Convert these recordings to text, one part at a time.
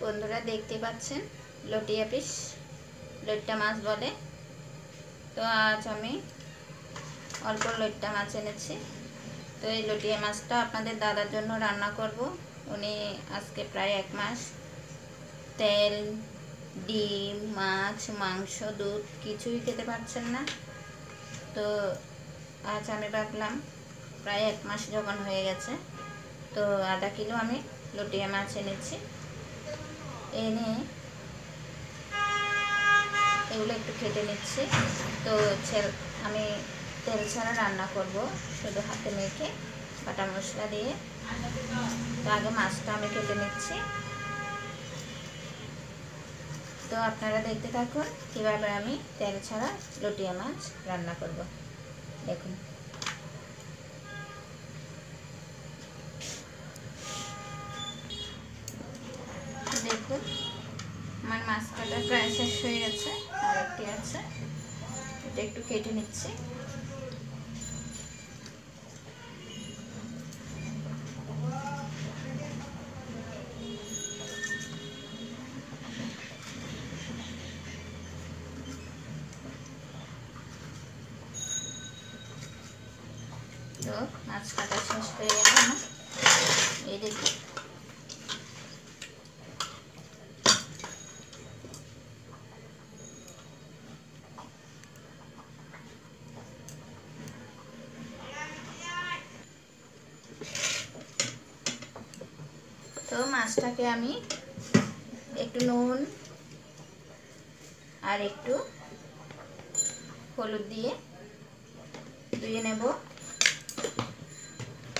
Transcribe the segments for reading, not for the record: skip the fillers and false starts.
বন্ধুরা দেখতে পাচ্ছেন লটিয়া পিস, লইট্টা মাছ বলে। তো আজ আমি অল্প লইট্টা মাছ এনেছি। তো এই লটিয়া মাছটা আপনাদের দাদার জন্য রান্না করব। উনি আজকে প্রায় 1 মাস তেল, ডিম, মাছ, মাংস, দুধ কিছুই খেতে পারছেন না। তো আজ আমি ভাবলাম প্রায় 1 মাস যখন হয়ে গেছে, তো আধা কিলো আমি লটিয়া মাছ এনেছি। এনে এগুলো একটু কেটে নিচ্ছি। তো আমি তেল ছাড়া রান্না করব, শুধু হাতে মেখে বাটা মশলা দিয়ে। তো আগে মাছটা আমি কেটে নিচ্ছি। তো আপনারা দেখতে থাকুন কীভাবে আমি তেল ছাড়া লটিয়া মাছ রান্না করব। দেখুন, দেখুন আমার মাছ কাটা প্রায় শেষ হয়ে গেছে, আর একটি আছে, এটা একটু কেটে নিচ্ছি। তো মাছ কাটা শেষ হয়ে গেল না, এই দেখুন। তো মাছটাকে আমি একটু নুন আর একটু হলুদ দিয়ে ধুয়ে নেব।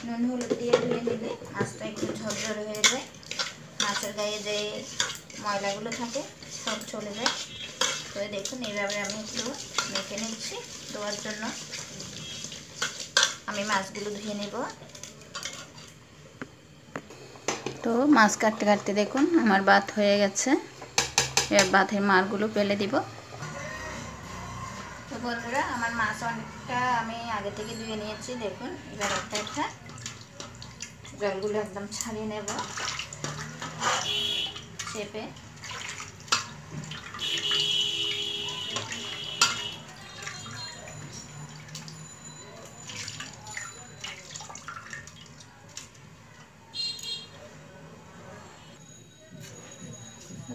নুন হলুদ দিয়ে ধুয়ে নিলে মাছটা একটু ঝরঝরে হয়ে যায়, মাছের গায়ে যে ময়লাগুলো থাকে সব চলে যায়। তো দেখুন এইভাবে আমি একটু মেখে নিচ্ছি। ধোয়ার জন্য আমি মাছগুলো ধুয়ে নেব। তো মাছ কাটতে কাটতে দেখুন আমার ভাত হয়ে গেছে। এবার ভাতের মারগুলো ফেলে দিব। তো বন্ধুরা, আমার মাছ অনেকটা আমি আগে থেকে ধুয়ে নিয়েছি। দেখুন এবার একটা একটা জলগুলো একদম ছাড়িয়ে নেব চেপে।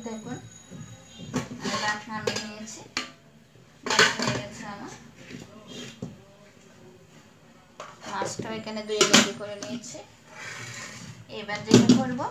দেখুন আমি ভাত নামিয়ে নিয়েছি, ভাত হয়ে গেছে আমার। মাছটাও এখানে ধুয়ে রেডি করে নিয়েছি। এবার যেটা করবো